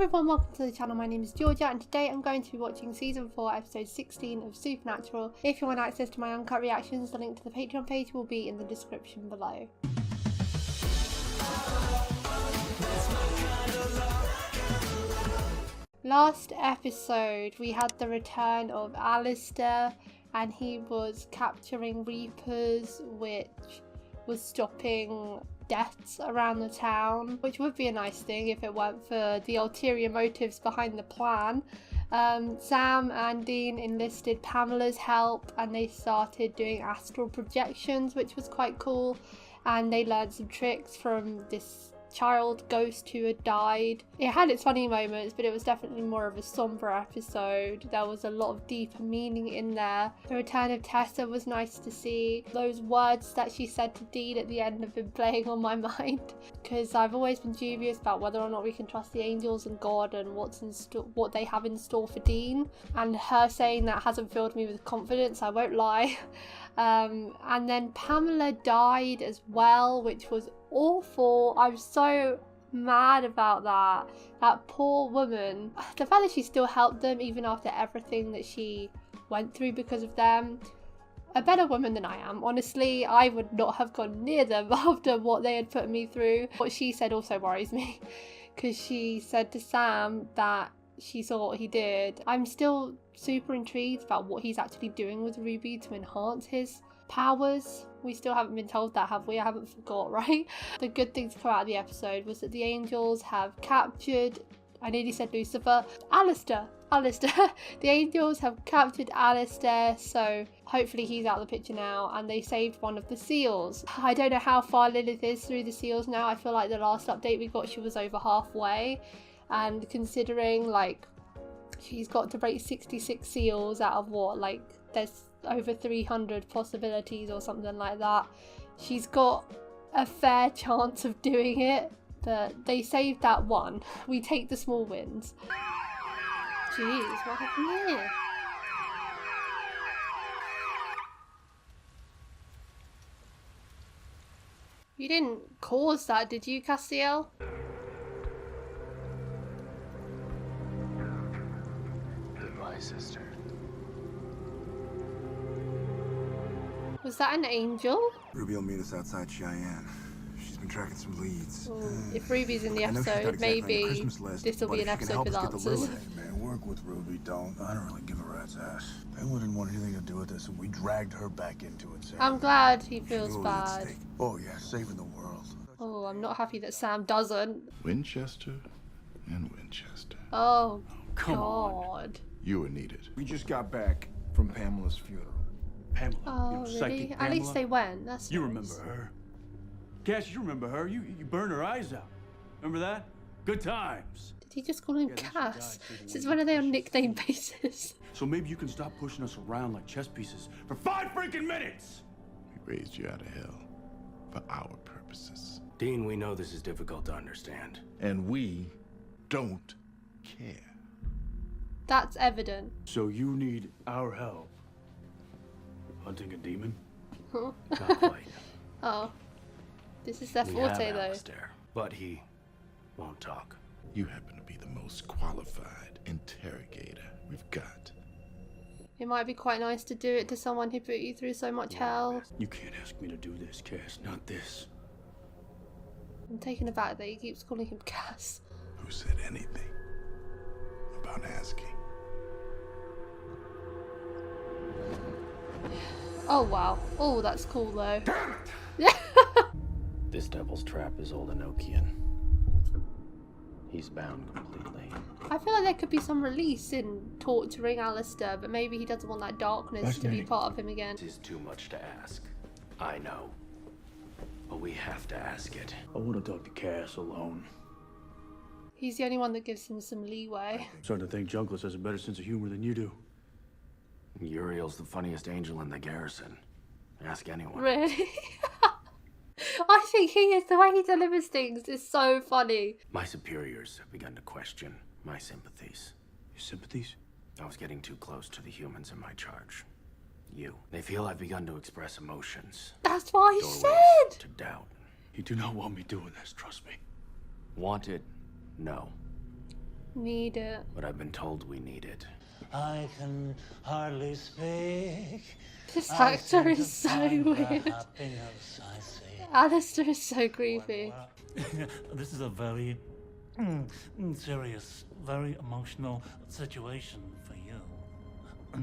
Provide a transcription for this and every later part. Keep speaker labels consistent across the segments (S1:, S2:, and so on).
S1: everyone, welcome to the channel. My name is Georgia and today I'm going to be watching season 4 episode 16 of Supernatural. If you want access to my uncut reactions, the link to the Patreon page will be in the description below. Last episode we had the return of Alastair and he was capturing Reapers, which was stopping deaths around the town, which would be a nice thing if it weren't for the ulterior motives behind the plan. Sam and Dean enlisted Pamela's help and they started doing astral projections, which was quite cool, and they learned some tricks from this child ghost who had died. It had its funny moments, but it was definitely more of a somber episode. There was a lot of deeper meaning in there. The return of Tessa was nice to see. Those words that she said to Dean at the end have been playing on my mind, because I've always been dubious about whether or not we can trust the angels and God and what they have in store for Dean, and her saying that hasn't filled me with confidence, I won't lie. And then Pamela died as well, which was awful. I'm so mad about that. That poor woman. The fact that she still helped them even after everything that she went through because of them. A better woman than I am. Honestly, I would not have gone near them after what they had put me through. What she said also worries me, because she said to Sam that she saw what he did. I'm still super intrigued about what he's actually doing with Ruby to enhance his powers. We still haven't been told that, have we? I haven't forgot, right? The good thing to come out of the episode was that the angels have captured, I nearly said Lucifer, Alastair. The angels have captured Alastair, so hopefully he's out of the picture now, and they saved one of the seals. I don't know how far Lilith is through the seals now. I feel like the last update we got, she was over halfway, and considering like she's got to break 66 seals out of what, like there's over 300 possibilities or something like that, she's got a fair chance of doing it. But they saved that one. We take the small wins. Jeez, what happened here? You didn't cause that, did you, Castiel?
S2: Goodbye, sister.
S1: Was that an angel?
S3: Ruby will meet us outside Cheyenne. She's been tracking some leads.
S1: If Ruby's in the episode, maybe this will be an episode with answers.
S3: Hey man, work with Ruby, don't. I don't really give a rat's ass. Pamela didn't want anything to do with this, and we dragged her back into it.
S1: I'm glad he feels bad.
S3: Oh yeah, saving the world.
S1: Oh, I'm not happy that Sam doesn't.
S4: Winchester and Winchester.
S1: Oh,
S2: come
S1: God.
S2: on.
S4: You were needed.
S3: We just got back from Pamela's funeral.
S2: Pamela.
S1: Oh, really? At least they went. That's
S2: You
S1: nice.
S2: remember her. Cass, you remember her. You burned her eyes out. Remember that? Good times.
S1: Did he just call him Cass? Since when are they on nickname basis?
S2: So maybe you can stop pushing us around like chess pieces for 5 freaking minutes!
S4: We raised you out of hell for our purposes.
S5: Dean, we know this is difficult to understand.
S4: And we don't care.
S1: That's evident.
S2: So you need our help. Hunting a demon?
S1: Huh?
S5: Not quite.
S1: Oh. This is their
S5: We have
S1: forte, though.
S5: Alastair, but he won't talk.
S4: You happen to be the most qualified interrogator we've got.
S1: It might be quite nice to do it to someone who put you through so much hell.
S2: You can't ask me to do this, Cass. Not this.
S1: I'm taken aback that he keeps calling him Cass.
S4: Who said anything about asking?
S1: Oh, wow. Oh, that's cool, though.
S5: This devil's trap is old Enochian. He's bound completely.
S1: I feel like there could be some release in torturing Alastair, but maybe he doesn't want that darkness to be part of him again.
S5: This is too much to ask. I know. But we have to ask it.
S2: I want to talk to Cass alone.
S1: He's the only one that gives him some leeway.
S2: I'm starting to think Junkless has a better sense of humor than you do.
S5: Uriel's the funniest angel in the garrison. Ask anyone.
S1: Really? I think he is. The way he delivers things is so funny.
S5: My superiors have begun to question my sympathies.
S2: Your sympathies?
S5: I was getting too close to the humans in my charge. You. They feel I've begun to express emotions.
S1: That's what he
S5: Doorways
S1: said.
S5: to doubt.
S2: You do not want me doing this, trust me.
S5: Want it? No.
S1: Need it.
S5: But I've been told we need it.
S6: I can hardly speak.
S1: This
S6: I
S1: actor
S6: seem to
S1: is so
S6: find the
S1: weird.
S6: happiness I see.
S1: Alastair is so creepy.
S6: This is a very serious, very emotional situation for you.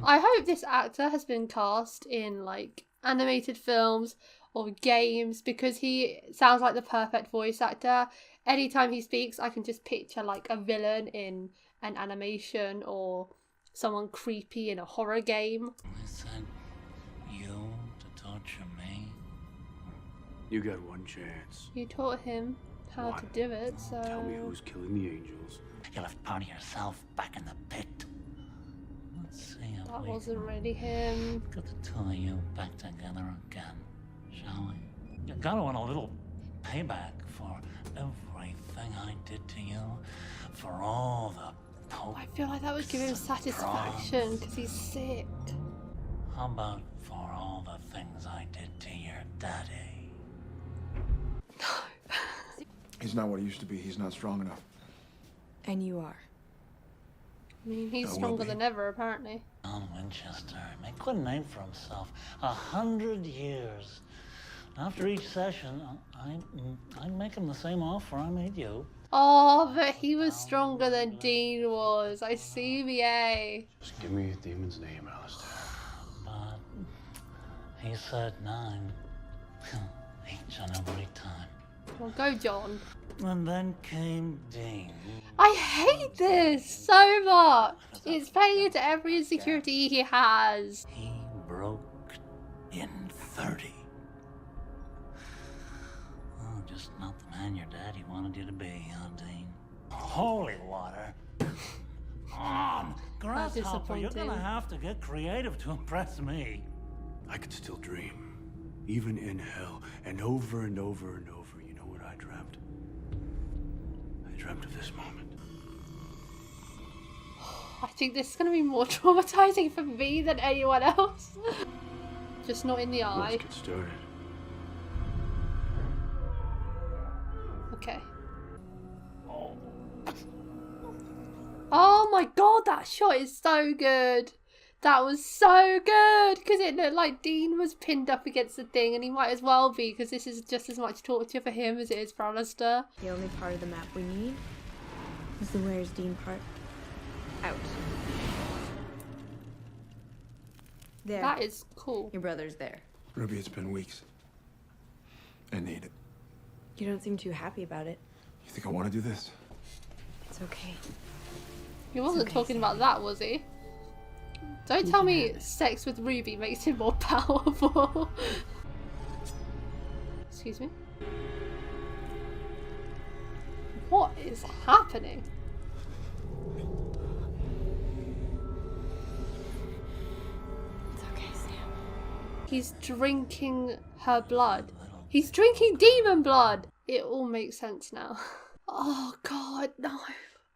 S1: I hope this actor has been cast in like animated films or games because he sounds like the perfect voice actor. Anytime he speaks, I can just picture like a villain in an animation or someone creepy in a horror game.
S6: I sent you to torture me.
S5: You got one chance.
S1: You taught him how to
S5: One.
S1: do it, so...
S5: Tell me who's killing the angels.
S6: You left part of yourself back in the pit. Let's see if
S1: That
S6: we
S1: wasn't really him.
S6: get the two of you back together again, shall we? You gotta want a little payback for everything I did to you, for all the
S1: I feel like that would give him satisfaction because he's sick.
S6: How about for all the things I did to your daddy?
S3: He's not what he used to be. He's not strong enough.
S7: And you are.
S1: I mean, he's
S3: That will
S1: stronger
S3: be.
S1: than ever, apparently.
S6: John Winchester made quite a name for himself. 100 years. After each session, I'd make him the same offer I made you.
S1: Oh, but he was stronger than Dean was. I see, BA.
S5: Just give me a demon's name, Alastair.
S6: But he said 9. Each and every time.
S1: Well, go, John.
S6: And then came Dean.
S1: I hate this so much. It's playing into every insecurity he has.
S6: He broke in 30. Oh, just not the man your daddy wanted you to be, huh, Dean? Holy water. Grasshopper, you're
S1: disappointing.
S6: gonna have to get creative to impress me.
S2: I could still dream, even in hell, and over and over and over. You know what I dreamt? I dreamt of this moment.
S1: I think this is going to be more traumatizing for me than anyone else. Just not in the eye.
S2: Let's get started.
S1: Okay. Oh my god, that shot is so good. That was so good because it looked like Dean was pinned up against the thing, and he might as well be because this is just as much torture for him as it is for Alastair.
S7: The only part of the map we need is the Where's Dean part. Out. There.
S1: That is cool.
S7: Your brother's there.
S3: Ruby, it's been weeks. I need it.
S7: You don't seem too happy about it.
S3: You think I want to do this?
S7: It's okay.
S1: He wasn't
S7: okay,
S1: talking
S7: Sam.
S1: about that, was he? Don't tell me sex with Ruby makes him more powerful. Excuse me? What is happening?
S7: It's okay, Sam.
S1: He's drinking her blood. He's drinking demon blood! It all makes sense now. Oh god, no.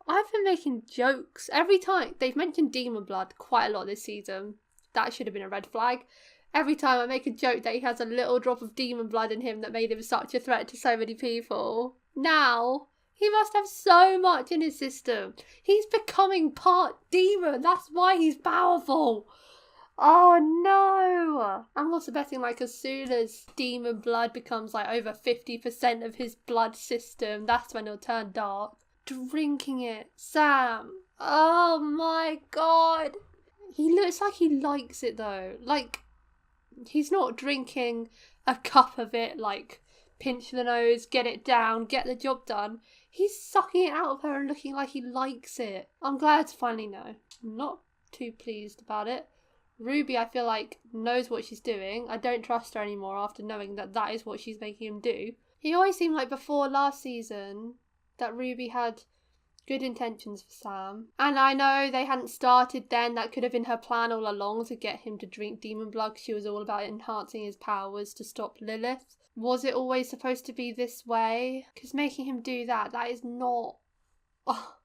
S1: I've been making jokes every time. They've mentioned demon blood quite a lot this season. That should have been a red flag. Every time I make a joke that he has a little drop of demon blood in him that made him such a threat to so many people. Now, he must have so much in his system. He's becoming part demon. That's why he's powerful. Oh no! I'm also betting like as soon as demon blood becomes like over 50% of his blood system, that's when he'll turn dark. Drinking it. Sam. Oh my god. He looks like he likes it though. Like, he's not drinking a cup of it, like, pinch the nose, get it down, get the job done. He's sucking it out of her and looking like he likes it. I'm glad to finally know. I'm not too pleased about it. Ruby, I feel like, knows what she's doing. I don't trust her anymore after knowing that that is what she's making him do. He always seemed like before last season that Ruby had good intentions for Sam. And I know they hadn't started then. That could have been her plan all along, to get him to drink demon blood. She was all about enhancing his powers to stop Lilith. Was it always supposed to be this way? Because making him do that, that is not... Oh,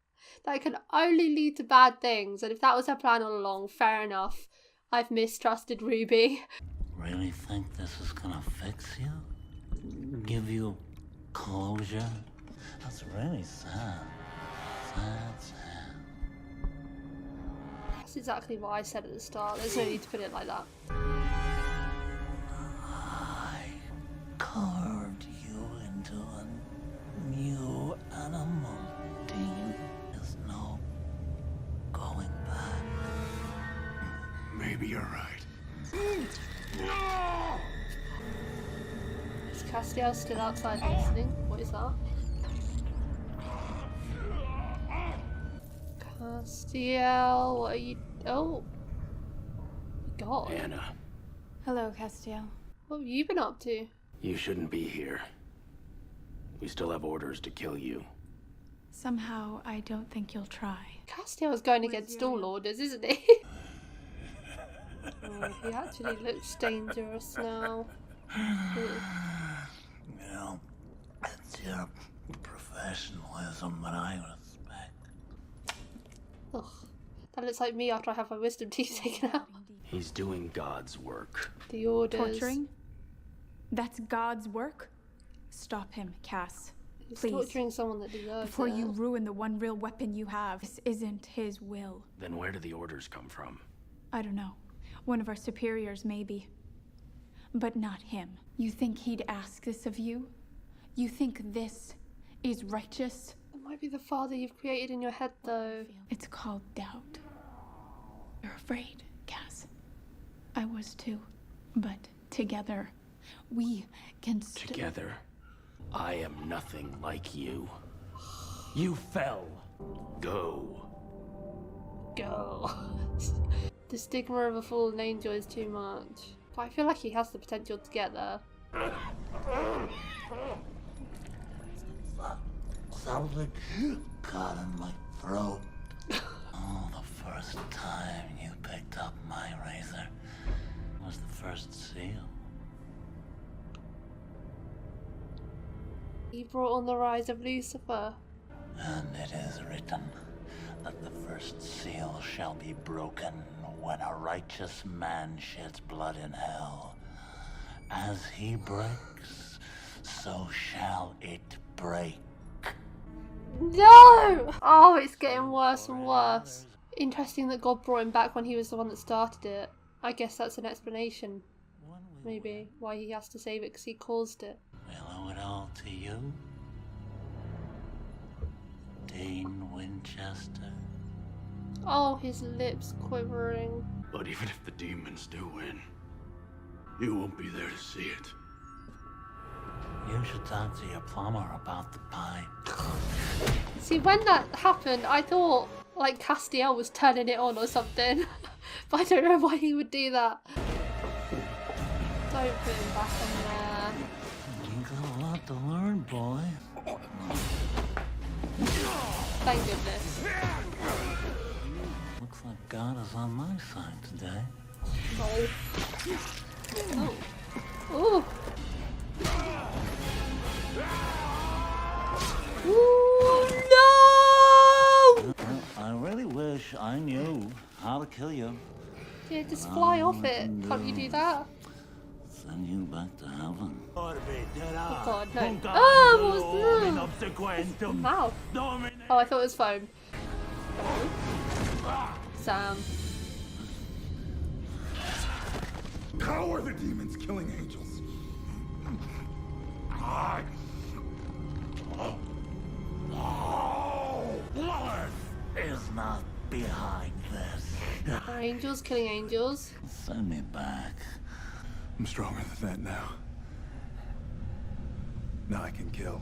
S1: that can only lead to bad things. And if that was her plan all along, fair enough. I've mistrusted Ruby.
S6: Really think this is gonna fix you? Give you closure? That's really sad. Sad, sad.
S1: That's exactly what I said at the start. There's no need to put it like that.
S6: I carved you into a new animal, Dean. There's no going back.
S2: Maybe you're right.
S1: Is Castiel still outside listening? What is that? Castiel, what are you... Oh. God.
S5: Anna,
S7: Hello, Castiel.
S1: What have you been up to?
S5: you shouldn't be here. We still have orders to kill you.
S7: Somehow, I don't think you'll try.
S1: Castiel's going against all orders, isn't he? Oh, he actually looks dangerous now.
S6: Well, it's your professionalism that I respect.
S1: Ugh, that looks like me after I have my wisdom teeth taken out.
S5: He's doing God's work.
S1: The orders.
S7: Torturing? That's God's work? Stop him, Cass.
S1: He's
S7: Please.
S1: torturing someone that deserves
S7: Before
S1: it.
S7: you ruin the one real weapon you have. This isn't his will.
S5: Then where do the orders come from?
S7: I don't know. One of our superiors, maybe. But not him. You think he'd ask this of you? You think this is righteous?
S1: It might be the father you've created in your head, though.
S7: It's called doubt. You're afraid, Cass. I was too. But together, we can
S5: Together, I am nothing like you. You fell. Go.
S1: Go. The stigma of a fallen angel is too much. But I feel like he has the potential to get there.
S6: Something got in my throat. Oh, the first time you picked up my razor was the first seal.
S1: He brought on the rise of Lucifer.
S6: And it is written that the first seal shall be broken when a righteous man sheds blood in hell. As he breaks, so shall it break.
S1: No! Oh, it's getting worse and worse. Interesting that God brought him back when he was the one that started it. I guess that's an explanation, maybe, why he has to save it, because he caused it.
S6: We'll owe it all to you, Dean Winchester.
S1: Oh, his lips quivering.
S2: But even if the demons do win, you won't be there to see it.
S6: You should talk to your plumber about the pipe.
S1: See, when that happened, I thought, like, Castiel was turning it on or something. But I don't know why he would do that. Don't put him back on there.
S6: You got a lot to learn, boy.
S1: Thank goodness.
S6: Looks like God is on my side today.
S1: Oh. Oh. Ooh, no!
S6: Well, I really wish I knew how to kill you.
S1: Yeah, just fly off it. Can't you do that?
S6: Send you back to heaven.
S1: Oh god, no. Oh, what was that? Mouth. Oh, I thought it was foam. Sam.
S3: How are the demons killing angels?
S6: Blood is not behind this.
S1: Are angels killing angels?
S6: Send me back.
S3: I'm stronger than that now. Now I can kill.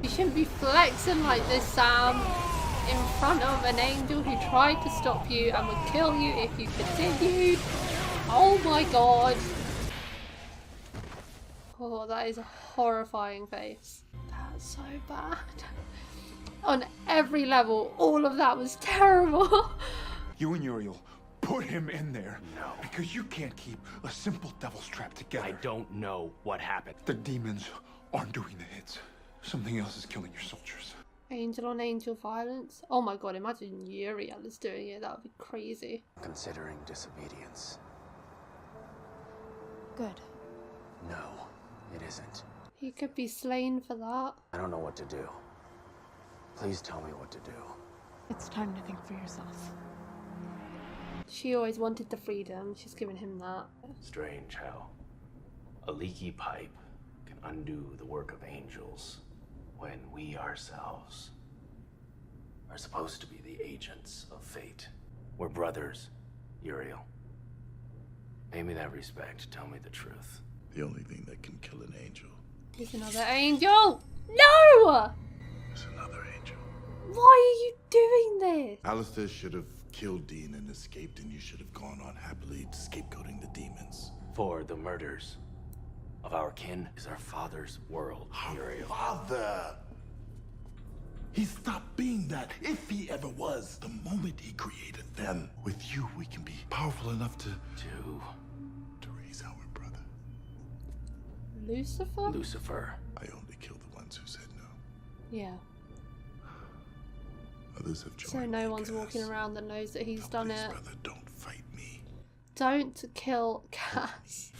S1: You shouldn't be flexing like this, Sam. In front of an angel who tried to stop you and would kill you if you continued. Oh my god. Oh, that is a horrifying face. That's so bad. On every level, all of that was terrible.
S3: You and Uriel, put him in there.
S5: No.
S3: Because you can't keep a simple devil's trap together.
S5: I don't know what happened.
S3: The demons aren't doing the hits. Something else is killing your soldiers.
S1: Angel on angel violence. Oh my god, imagine Uriel is doing it. That would be crazy.
S5: Considering disobedience.
S7: Good.
S5: No, it isn't.
S1: He could be slain for that.
S5: I don't know what to do. Please tell me what to do.
S7: It's time to think for yourself.
S1: She always wanted the freedom. She's given him that.
S5: Strange how a leaky pipe can undo the work of angels when we ourselves are supposed to be the agents of fate. We're brothers, Uriel. Pay me that respect. Tell me the truth.
S4: The only thing that can kill an angel
S1: He's another angel. No!
S4: is another angel.
S1: Why are you doing this?
S4: Alastair should have killed Dean and escaped, and you should have gone on happily scapegoating the demons.
S5: For the murders of our kin is our father's world, Uriel.
S4: Father! He stopped being that, if he ever was, the moment he created them. With you, we can be powerful enough to raise our brother.
S1: Lucifer?
S5: Lucifer.
S4: I only kill the ones who said no.
S1: Yeah.
S4: Others have joined
S1: So no
S4: me,
S1: one's
S4: Cass.
S1: walking around that knows that he's done
S4: Please,
S1: it.
S4: brother, don't fight me.
S1: Don't kill Cass.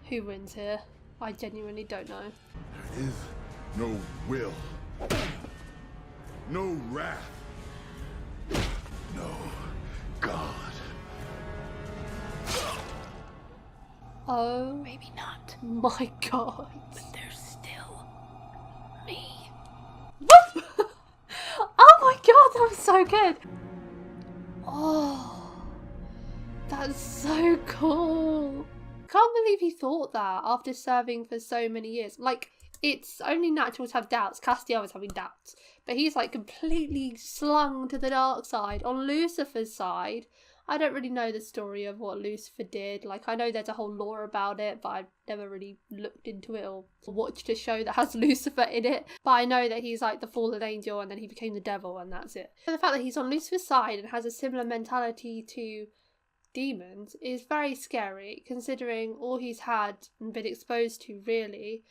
S1: Who wins here? I genuinely don't know.
S4: There is no will. No wrath. No God.
S1: Oh
S7: Maybe not,
S1: my god.
S7: but there's still me.
S1: What? Oh my god, that was so good. Oh, that's so cool. Can't believe he thought that after serving for so many years. Like, it's only natural to have doubts. Castiel was having doubts, but he's like completely slung to the dark side. On Lucifer's side, I don't really know the story of what Lucifer did. Like, I know there's a whole lore about it, but I've never really looked into it or watched a show that has Lucifer in it. But I know that he's like the fallen angel and then he became the devil and that's it. And the fact that he's on Lucifer's side and has a similar mentality to demons is very scary, considering all he's had and been exposed to really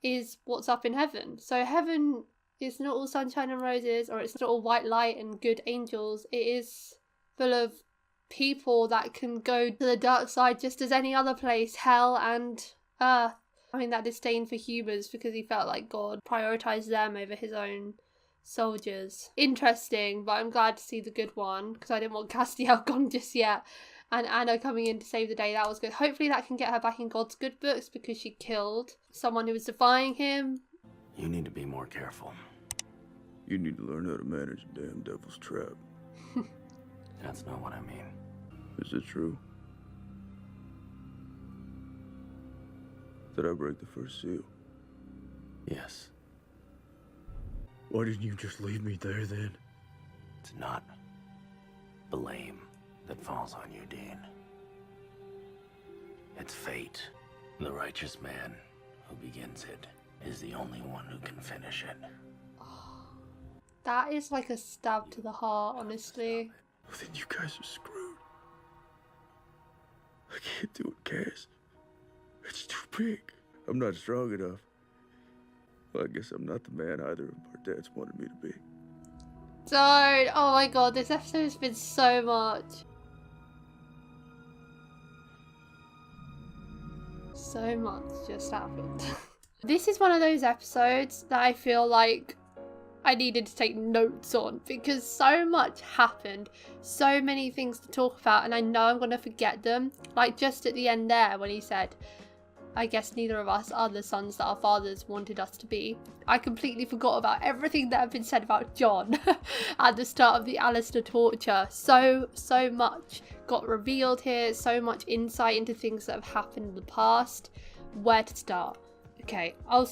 S1: is what's up in heaven. So heaven is not all sunshine and roses, or it's not all white light and good angels. It is full of people that can go to the dark side just as any other place, hell and earth. I mean, that disdain for humans because he felt like God prioritized them over his own soldiers. Interesting, but I'm glad to see the good one because I didn't want Castiel gone just yet. And Anna coming in to save the day, that was good. Hopefully that can get her back in God's good books because she killed someone who was defying him.
S5: You need to be more careful.
S2: You need to learn how to manage a damn devil's trap.
S5: That's not what I mean.
S2: Is it true? Did I break the first seal?
S5: Yes,
S2: Why didn't you just leave me there then?
S5: it's not blame that falls on you, Dean. It's fate. The righteous man who begins it is the only one who can finish it.
S1: That is like a stab to the heart, honestly.
S2: Well, then you guys are screwed. I can't do it, Cass. It's too big. I'm not strong enough. Well, I guess I'm not the man either of our dads wanted me to be.
S1: Don't! Oh my god, this episode has been so much. So much just happened. This is one of those episodes that I feel like I needed to take notes on because so much happened, so many things to talk about, and I know I'm going to forget them. Like just at the end there when he said, I guess neither of us are the sons that our fathers wanted us to be. I completely forgot about everything that had been said about John at the start of the Alastair torture. So much got revealed here, so much insight into things that have happened in the past. Where to start? Okay, I'll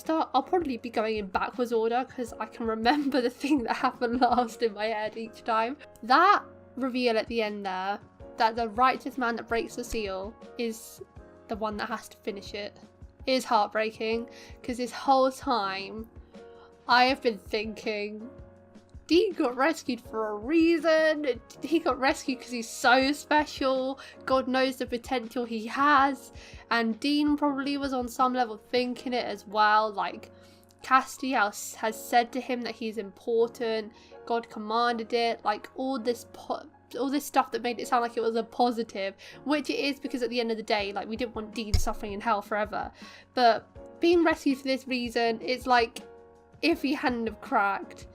S1: probably be going in backwards order because I can remember the thing that happened last in my head each time. That reveal at the end there, that the righteous man that breaks the seal is the one that has to finish it, is heartbreaking because this whole time I have been thinking Dean got rescued for a reason. He got rescued because he's so special. God knows the potential he has. And Dean probably was on some level thinking it as well. Like, Castiel has said to him that he's important. God commanded it. Like, all this all this stuff that made it sound like it was a positive, which it is, because at the end of the day, like, we didn't want Dean suffering in hell forever. But being rescued for this reason, it's like, if he hadn't have cracked,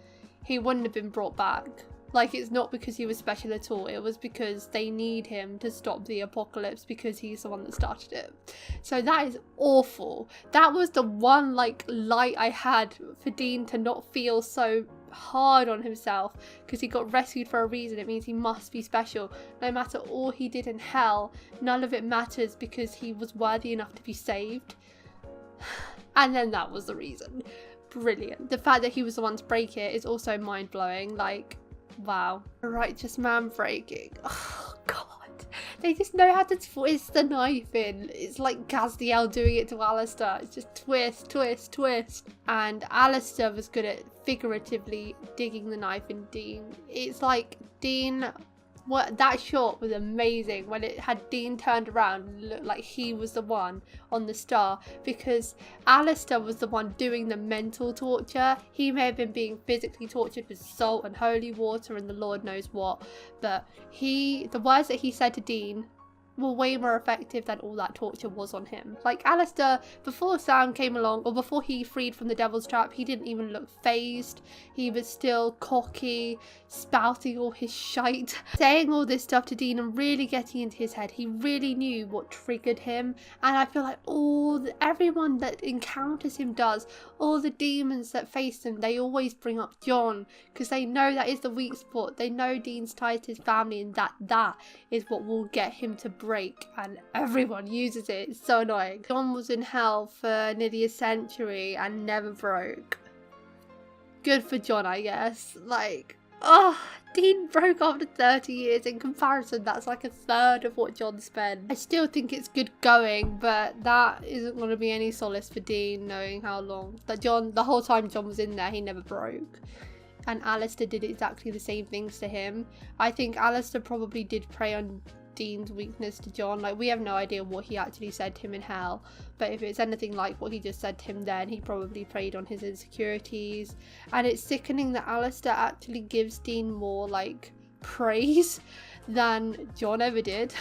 S1: he wouldn't have been brought back. Like, it's not because he was special at all, it was because they need him to stop the apocalypse, because he's the one that started it. So that is awful. That was the one, like, light I had for Dean to not feel so hard on himself, because he got rescued for a reason. It means he must be special. No matter all he did in hell, none of it matters, because he was worthy enough to be saved. And then that was the reason. Brilliant. The fact that he was the one to break it is also mind-blowing. Like, wow. A righteous man breaking. Oh, God. They just know how to twist the knife in. It's like Castiel doing it to Alastair. It's just twist, twist, twist. And Alastair was good at figuratively digging the knife in Dean. It's like Dean... that shot was amazing when it had Dean turned around and looked like he was the one on the star, because Alastair was the one doing the mental torture. He may have been being physically tortured with salt and holy water and the Lord knows what, but the words that he said to Dean were way more effective than all that torture was on him. Like, Alastair, before Sam came along, or before he freed from the devil's trap, he didn't even look phased. He was still cocky, spouting all his shite, saying all this stuff to Dean and really getting into his head. He really knew what triggered him, and I feel like everyone that encounters him does. All the demons that face him, they always bring up John, because they know that is the weak spot. They know Dean's ties to his family, and that is what will get him to break, and everyone uses it. It's so annoying. John was in hell for nearly a century and never broke. Good for John, I guess. Like, oh, Dean broke after 30 years. In comparison, that's like a third of what John spent. I still think it's good going, but that isn't going to be any solace for Dean, knowing how long that the whole time John was in there, he never broke. And Alastair did exactly the same things to him. I think Alastair probably did prey on Dean's weakness to John. Like, we have no idea what he actually said to him in hell, but if it's anything like what he just said to him then, he probably preyed on his insecurities. And it's sickening that Alastair actually gives Dean more, like, praise than John ever did.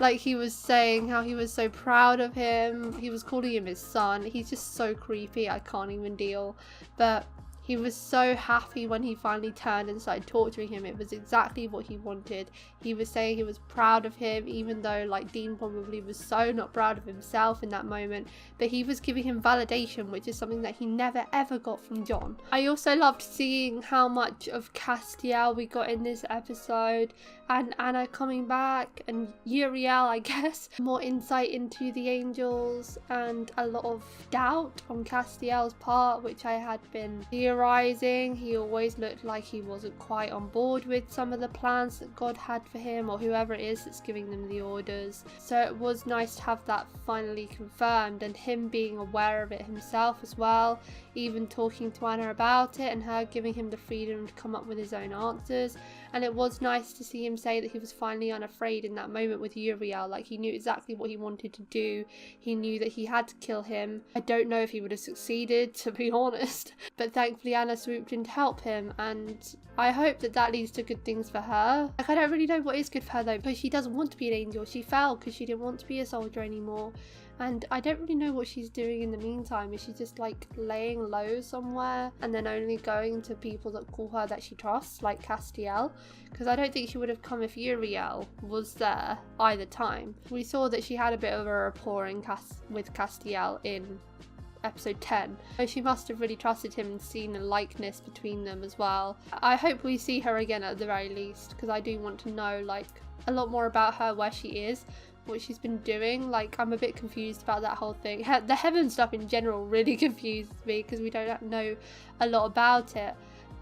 S1: Like, he was saying how he was so proud of him, he was calling him his son. He's just so creepy, I can't even deal. But he was so happy when he finally turned and started torturing him. It was exactly what he wanted. He was saying he was proud of him, even though, like, Dean probably was so not proud of himself in that moment. But he was giving him validation, which is something that he never ever got from John. I also loved seeing how much of Castiel we got in this episode, and Anna coming back, and Uriel, I guess. More insight into the angels, and a lot of doubt on Castiel's part, which I had been theorizing. He always looked like he wasn't quite on board with some of the plans that God had for him, or whoever it is that's giving them the orders. So it was nice to have that finally confirmed, and him being aware of it himself as well, even talking to Anna about it and her giving him the freedom to come up with his own answers. And it was nice to see him say that he was finally unafraid in that moment with Uriel. Like, he knew exactly what he wanted to do. He knew that he had to kill him. I don't know if he would have succeeded, to be honest, but thankfully Anna swooped in to help him, and I hope that that leads to good things for her. Like, I don't really know what is good for her though, but she doesn't want to be an angel. She fell because she didn't want to be a soldier anymore. And I don't really know what she's doing in the meantime. Is she just, like, laying low somewhere and then only going to people that call her that she trusts, like Castiel? Because I don't think she would have come if Uriel was there either time. We saw that she had a bit of a rapport with Castiel in episode 10. So she must have really trusted him and seen a likeness between them as well. I hope we see her again at the very least, because I do want to know, like, a lot more about her, where she is, what she's been doing. Like, I'm a bit confused about that whole thing. The heaven stuff in general really confused me, because we don't know a lot about it,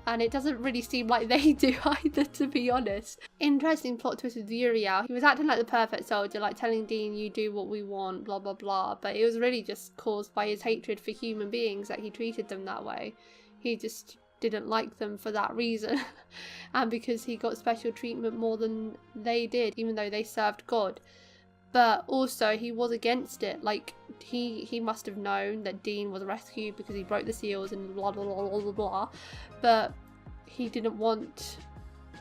S1: and it doesn't really seem like they do either, to be honest. Interesting plot twist with Uriel. He was acting like the perfect soldier, like telling Dean, you do what we want, blah blah blah, but it was really just caused by his hatred for human beings that he treated them that way. He just didn't like them for that reason and because he got special treatment more than they did, even though they served God. But also he was against it. Like, he must have known that Dean was rescued because he broke the seals and blah blah blah blah blah, but he didn't want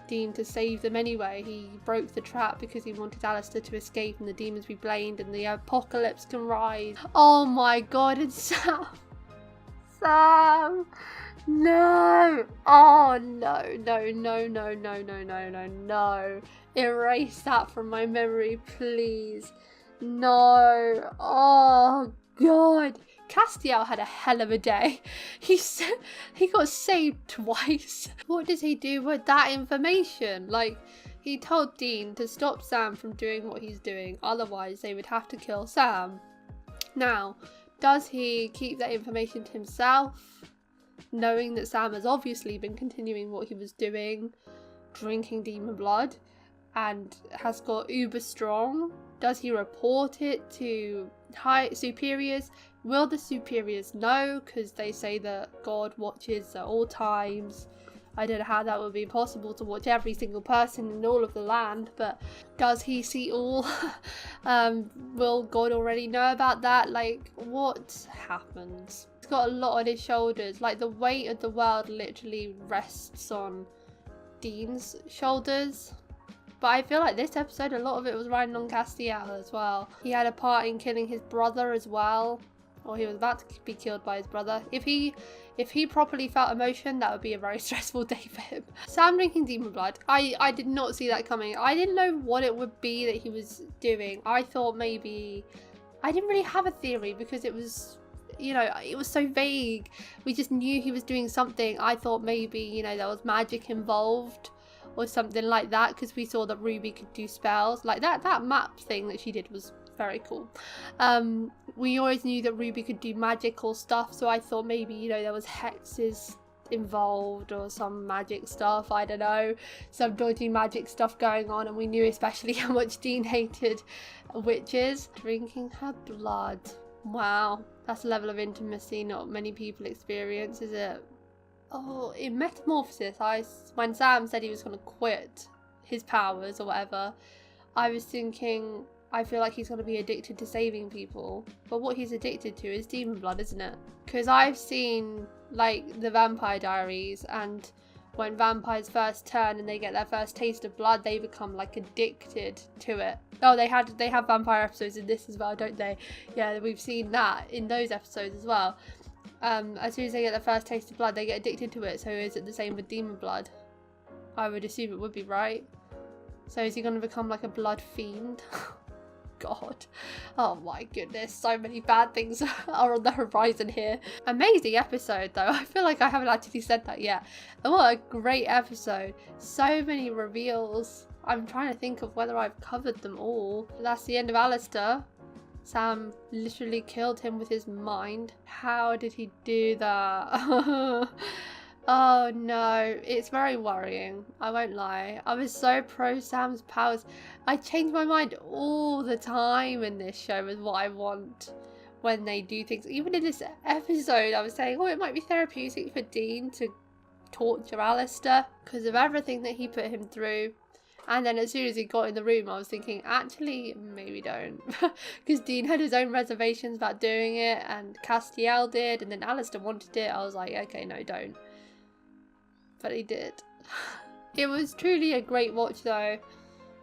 S1: Dean to save them anyway. He broke the trap because he wanted Alastair to escape and the demons be blamed and the apocalypse can rise. Oh my god, and Sam! Sam! No! Oh no, no, no, no, no, no, no, no, no. Erase that from my memory, please. No. Oh god. Castiel had a hell of a day. He got saved twice. What does he do with that information? Like, he told Dean to stop Sam from doing what he's doing, otherwise they would have to kill Sam. Now, does he keep that information to himself, knowing that Sam has obviously been continuing what he was doing, drinking demon blood, and has got uber strong? Does he report it to high superiors? Will the superiors know? Because they say that God watches at all times. I don't know how that would be possible to watch every single person in all of the land, but does he see all? Will God already know about that? Like, what happens? He's got a lot on his shoulders. Like, the weight of the world literally rests on Dean's shoulders. But I feel like this episode, a lot of it was riding on Castiel as well. He had a part in killing his brother as well. Or he was about to be killed by his brother. If he properly felt emotion, that would be a very stressful day for him. Sam drinking demon blood. I did not see that coming. I didn't know what it would be that he was doing. I thought maybe... I didn't really have a theory because it was... You know, it was so vague. We just knew he was doing something. I thought maybe, you know, there was magic involved or something like that, because we saw that Ruby could do spells. Like that map thing that she did was very cool. We always knew that Ruby could do magical stuff, so I thought maybe, you know, there was hexes involved or some magic stuff, I don't know, some dodgy magic stuff going on. And we knew especially how much Dean hated witches. Drinking her blood. Wow, that's a level of intimacy not many people experience, is it? Oh, in Metamorphosis, when Sam said he was going to quit his powers or whatever, I was thinking, I feel like he's going to be addicted to saving people. But what he's addicted to is demon blood, isn't it? Because I've shave like, the Vampire Diaries, and when vampires first turn and they get their first taste of blood, they become, like, addicted to it. Oh, they have vampire episodes in this as well, don't they? Yeah, we've seen that in those episodes as well. As soon as they get their first taste of blood, they get addicted to it. So is it the same with demon blood? I would assume it would be, right? So is he going to become like a blood fiend? God. Oh my goodness. So many bad things are on the horizon here. Amazing episode though. I feel like I haven't actually said that yet. And what a great episode. So many reveals. I'm trying to think of whether I've covered them all. That's the end of Alastair. Sam literally killed him with his mind. How did he do that? Oh no, it's very worrying. I won't lie. I was so pro Sam's powers. I change my mind all the time in this show with what I want when they do things. Even in this episode, I was saying, oh, it might be therapeutic for Dean to torture Alastair because of everything that he put him through. And then as soon as he got in the room, I was thinking, actually, maybe don't. Because Dean had his own reservations about doing it, and Castiel did, and then Alastair wanted it. I was like, okay, no, don't. But he did. It was truly a great watch, though.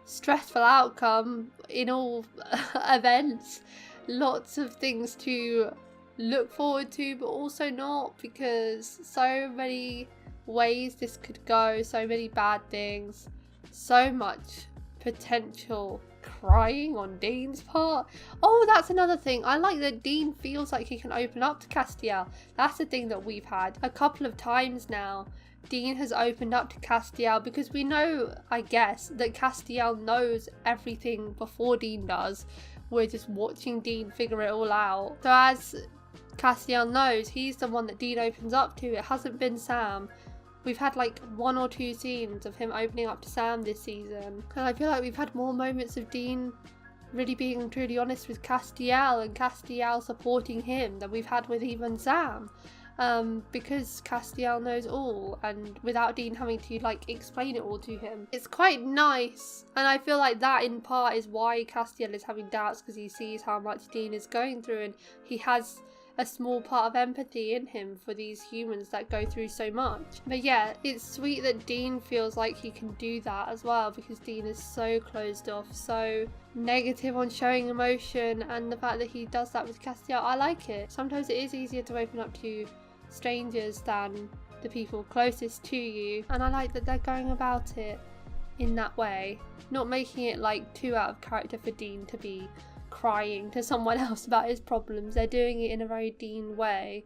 S1: Stressful outcome in all events. Lots of things to look forward to, but also not, because so many ways this could go, so many bad things. So much potential crying on Dean's part. Oh, that's another thing. I like that Dean feels like he can open up to Castiel. That's the thing that we've had a couple of times now. Dean has opened up to Castiel because we know, I guess, that Castiel knows everything before Dean does. We're just watching Dean figure it all out. So as Castiel knows, he's the one that Dean opens up to. It hasn't been Sam. We've had like 1 or 2 scenes of him opening up to Sam this season. And I feel like we've had more moments of Dean really being truly honest with Castiel and Castiel supporting him than we've had with even Sam. Because Castiel knows all, and without Dean having to like explain it all to him. It's quite nice, and I feel like that in part is why Castiel is having doubts, because he sees how much Dean is going through, and he has a small part of empathy in him for these humans that go through so much. But yeah, it's sweet that Dean feels like he can do that as well, because Dean is so closed off, so negative on showing emotion, and the fact that he does that with Castiel, I like it. Sometimes it is easier to open up to strangers than the people closest to you, and I like that they're going about it in that way, not making it like too out of character for Dean to be crying to someone else about his problems. They're doing it in a very Dean way,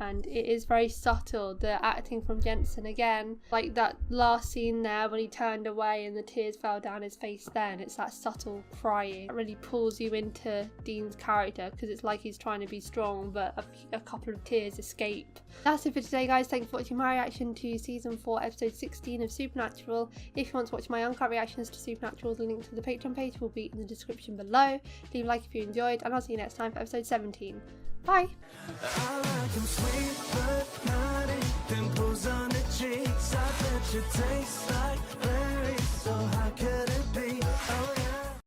S1: and it is very subtle, the acting from Jensen again, like that last scene there when he turned away and the tears fell down his face. Then it's that subtle crying that really pulls you into Dean's character, because it's like he's trying to be strong but a couple of tears escape. That's it for today, guys. Thanks for watching my reaction to season 4 episode 16 of Supernatural. If you want to watch my uncut reactions to Supernatural, the link to the Patreon page will be in the description below. Leave a like if you enjoyed, and I'll see you next time for episode 17. Bye!
S8: I like him sweet but naughty, dimples on the cheeks. I bet you taste like